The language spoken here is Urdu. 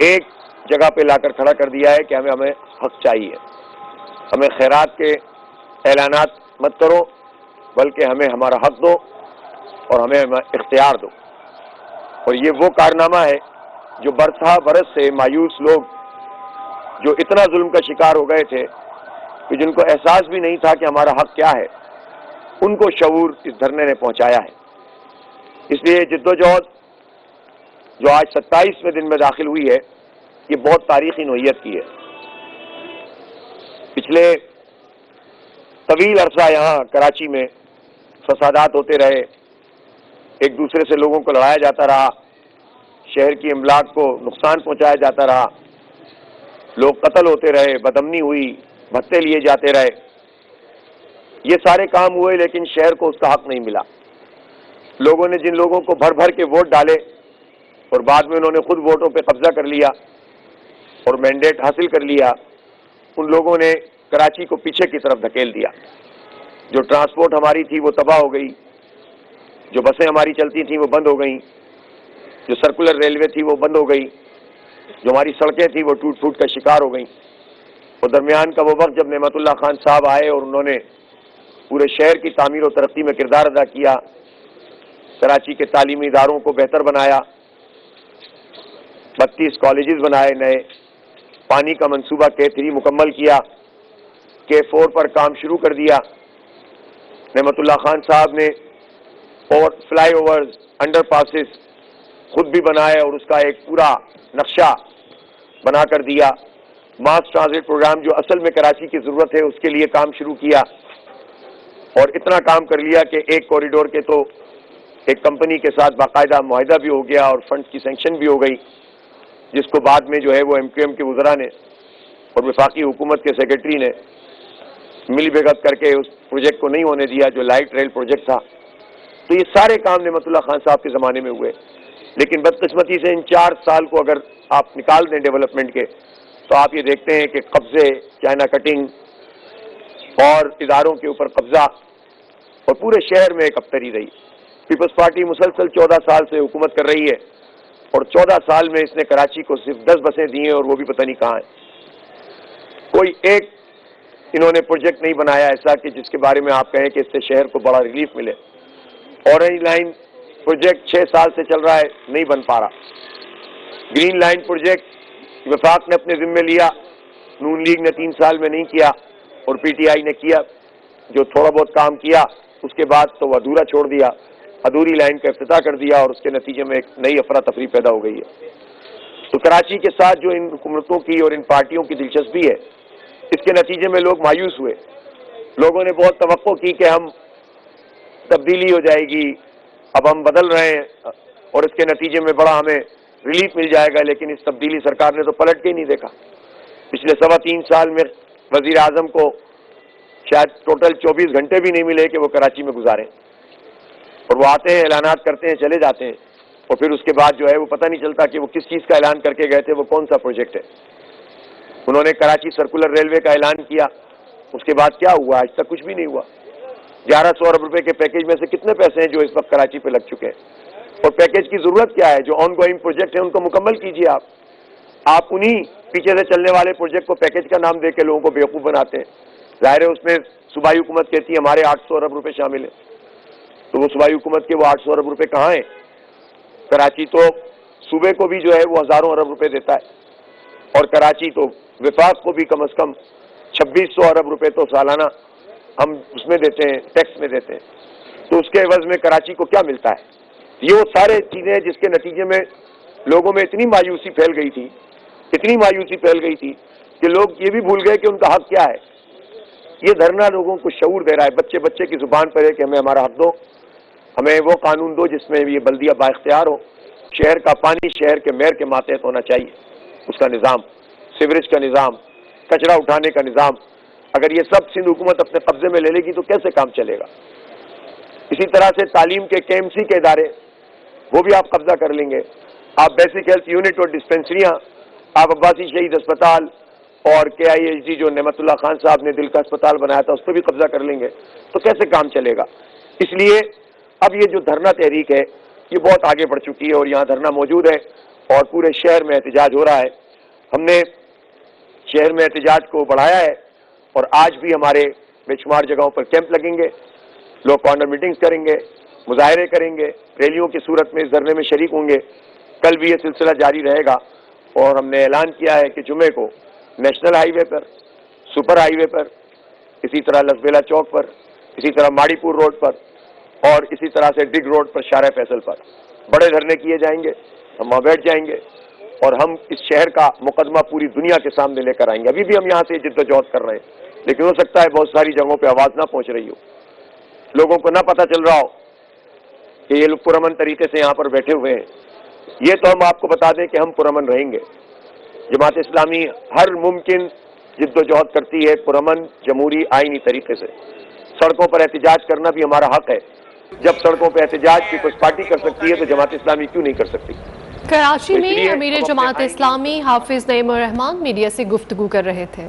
ایک جگہ پہ لا کر کھڑا کر دیا ہے کہ ہمیں حق چاہیے. ہمیں خیرات کے اعلانات مت کرو، بلکہ ہمیں ہمارا حق دو اور ہمیں اختیار دو. اور یہ وہ کارنامہ ہے جو برسا برس سے مایوس لوگ جو اتنا ظلم کا شکار ہو گئے تھے کہ جن کو احساس بھی نہیں تھا کہ ہمارا حق کیا ہے، ان کو شعور اس دھرنے نے پہنچایا ہے. اس لیے جدوجہد جو آج 27ویں دن میں داخل ہوئی ہے، یہ بہت تاریخی نوعیت کی ہے. پچھلے طویل عرصہ یہاں کراچی میں فسادات ہوتے رہے، ایک دوسرے سے لوگوں کو لڑایا جاتا رہا، شہر کی املاک کو نقصان پہنچایا جاتا رہا، لوگ قتل ہوتے رہے، بدامنی ہوئی، بھتے لیے جاتے رہے. یہ سارے کام ہوئے لیکن شہر کو اس کا حق نہیں ملا. لوگوں نے جن لوگوں کو بھر بھر کے ووٹ ڈالے اور بعد میں انہوں نے خود ووٹوں پہ قبضہ کر لیا اور مینڈیٹ حاصل کر لیا، ان لوگوں نے کراچی کو پیچھے کی طرف دھکیل دیا. جو ٹرانسپورٹ ہماری تھی وہ تباہ ہو گئی، جو بسیں ہماری چلتی تھیں وہ بند ہو گئیں، جو سرکولر ریلوے تھی وہ بند ہو گئی، جو ہماری سڑکیں تھیں وہ ٹوٹ پھوٹ کا شکار ہو گئیں. اور درمیان کا وہ وقت جب نعمت اللہ خان صاحب آئے اور انہوں نے پورے شہر کی تعمیر و ترقی میں کردار ادا کیا، کراچی کے تعلیمی اداروں کو بہتر بنایا، 32 کالجز بنائے نئے، پانی کا منصوبہ K3 مکمل کیا، K4 پر کام شروع کر دیا. نعمت اللہ خان صاحب نے اور فلائی اوورز، انڈر پاسز خود بھی بنائے اور اس کا ایک پورا نقشہ بنا کر دیا. ماس ٹرانزٹ پروگرام جو اصل میں کراچی کی ضرورت ہے اس کے لیے کام شروع کیا، اور اتنا کام کر لیا کہ ایک کوریڈور کے تو ایک کمپنی کے ساتھ باقاعدہ معاہدہ بھی ہو گیا اور فنڈز کی سینکشن بھی ہو گئی، جس کو بعد میں جو ہے وہ MQM کے وزراء نے اور وفاقی حکومت کے سیکرٹری نے مل بھگت کر کے اس پروجیکٹ کو نہیں ہونے دیا جو لائٹ ریل پروجیکٹ تھا. تو یہ سارے کام نعمت اللہ خان صاحب کے زمانے میں ہوئے. لیکن بدقسمتی سے ان 4 سال کو اگر آپ نکال دیں ڈیولپمنٹ کے تو آپ یہ دیکھتے ہیں کہ قبضے، چائنا کٹنگ اور اداروں کے اوپر قبضہ، اور پورے شہر میں ایک ابتری رہی. پیپلز پارٹی مسلسل 14 سال سے حکومت کر رہی ہے اور 14 سال میں اس نے کراچی کو صرف 10 بسیں دی ہیں اور وہ بھی پتہ نہیں کہاں ہیں. کوئی ایک انہوں نے پروجیکٹ نہیں بنایا ایسا کہ جس کے بارے میں آپ کہیں کہ اس سے شہر کو بڑا ریلیف ملے. اورنج لائن پروجیکٹ 6 سال سے چل رہا ہے، نہیں بن پا رہا. گرین لائن پروجیکٹ وفاق نے اپنے ذمے لیا، نون لیگ نے 3 سال میں نہیں کیا اور PTI نے کیا. جو تھوڑا بہت کام کیا اس کے بعد تو وہ ادھورا چھوڑ دیا، ادھوری لائن کا افتتاح کر دیا اور اس کے نتیجے میں ایک نئی افراتفری پیدا ہو گئی ہے. تو کراچی کے ساتھ جو ان حکومتوں کی اور ان پارٹیوں کی دلچسپی ہے، اس کے نتیجے میں لوگ مایوس ہوئے. لوگوں نے بہت توقع کی کہ ہم تبدیلی ہو جائے گی، اب ہم بدل رہے ہیں اور اس کے نتیجے میں بڑا ہمیں ریلیف مل جائے گا. لیکن اس تبدیلی سرکار نے تو پلٹ کے ہی نہیں دیکھا. پچھلے 3.25 سال میں وزیر اعظم کو شاید ٹوٹل 24 گھنٹے بھی نہیں ملے کہ وہ کراچی میں گزاریں، اور وہ آتے ہیں، اعلانات کرتے ہیں، چلے جاتے ہیں، اور پھر اس کے بعد جو ہے وہ پتہ نہیں چلتا کہ وہ کس چیز کا اعلان کر کے گئے تھے، وہ کون سا پروجیکٹ ہے. انہوں نے کراچی سرکولر ریلوے کا اعلان کیا، اس کے بعد کیا ہوا؟ آج تک کچھ بھی نہیں ہوا. 1100 ارب روپے کے پیکیج میں سے کتنے پیسے ہیں جو اس وقت کراچی پہ لگ چکے ہیں؟ اور پیکیج کی ضرورت کیا ہے؟ جو آن گوئنگ پروجیکٹ ہیں ان کو مکمل کیجیے. آپ انہی پیچھے سے چلنے والے پروجیکٹ کو پیکیج کا نام دے کے لوگوں کو بیوقوف بناتے ہیں. ظاہر ہے اس میں صوبائی حکومت کہتی ہے ہمارے 800 ارب روپے شامل ہیں، تو وہ صوبائی حکومت کے وہ 800 ارب روپے کہاں ہیں؟ کراچی تو صوبے کو بھی جو ہے وہ ہزاروں ارب روپے دیتا ہے، اور کراچی تو وفاق کو بھی کم از کم 2600 ارب روپے تو سالانہ ہم اس میں دیتے ہیں، ٹیکس میں دیتے ہیں. تو اس کے عوض میں کراچی کو کیا ملتا ہے؟ یہ وہ سارے چیزیں جس کے نتیجے میں لوگوں میں اتنی مایوسی پھیل گئی تھی، اتنی مایوسی پھیل گئی تھی کہ لوگ یہ بھی بھول گئے کہ ان کا حق کیا ہے. یہ دھرنا لوگوں کو شعور دے رہا ہے، بچے بچے کی زبان پر ہے کہ ہمیں ہمارا حق دو، ہمیں وہ قانون دو جس میں یہ بلدیہ با اختیار ہو، شہر کا پانی شہر کے میئر کے ماتحت ہونا چاہیے، اس کا نظام، سیوریج کا نظام، کچرا اٹھانے کا نظام. اگر یہ سب سندھ حکومت اپنے قبضے میں لے لے گی تو کیسے کام چلے گا؟ اسی طرح سے تعلیم کے KMC کے ادارے وہ بھی آپ قبضہ کر لیں گے. آپ بیسک ہیلتھ یونٹ اور ڈسپنسریاں، آپ عباسی شہید اسپتال اور KIHD جو نعمت اللہ خان صاحب نے دل کا اسپتال بنایا تھا اس پہ بھی قبضہ کر لیں گے تو کیسے کام چلے گا؟ اس لیے اب یہ جو دھرنا تحریک ہے یہ بہت آگے بڑھ چکی ہے اور یہاں دھرنا موجود ہے اور پورے شہر میں احتجاج ہو رہا ہے. ہم نے شہر میں احتجاج کو بڑھایا ہے اور آج بھی ہمارے بے شمار جگہوں پر کیمپ لگیں گے, لوگ کارنر میٹنگز کریں گے, مظاہرے کریں گے, ریلیوں کی صورت میں اس دھرنے میں شریک ہوں گے. کل بھی یہ سلسلہ جاری رہے گا اور ہم نے اعلان کیا ہے کہ جمعے کو نیشنل ہائی وے پر, سپر ہائی وے پر, اسی طرح لسبیلا چوک پر, اسی طرح ماڑی پور روڈ پر اور اسی طرح سے ڈگ روڈ پر شارع فیصل پر بڑے دھرنے کیے جائیں گے. ہم وہاں بیٹھ جائیں گے اور ہم اس شہر کا مقدمہ پوری دنیا کے سامنے لے کر آئیں گے. ابھی بھی ہم یہاں سے جد و جہد کر رہے ہیں, لیکن ہو سکتا ہے بہت ساری جگہوں پہ آواز نہ پہنچ رہی ہو, لوگوں کو نہ پتہ چل رہا ہو کہ یہ لوگ پرامن طریقے سے یہاں پر بیٹھے ہوئے ہیں. یہ تو ہم آپ کو بتا دیں کہ ہم پرامن رہیں گے. جماعت اسلامی ہر ممکن جد و جہد کرتی ہے پرامن جمہوری آئینی طریقے سے. سڑکوں پر احتجاج کرنا بھی ہمارا حق ہے. جب سڑکوں پہ احتجاج پیپلز پارٹی کر سکتی ہے تو جماعت اسلامی کیوں نہیں کر سکتی؟ کراچی تو اس میں لیے امیر ہم اپنے جماعت اسلامی حافظ نعیم الرحمان میڈیا سے گفتگو کر رہے تھے.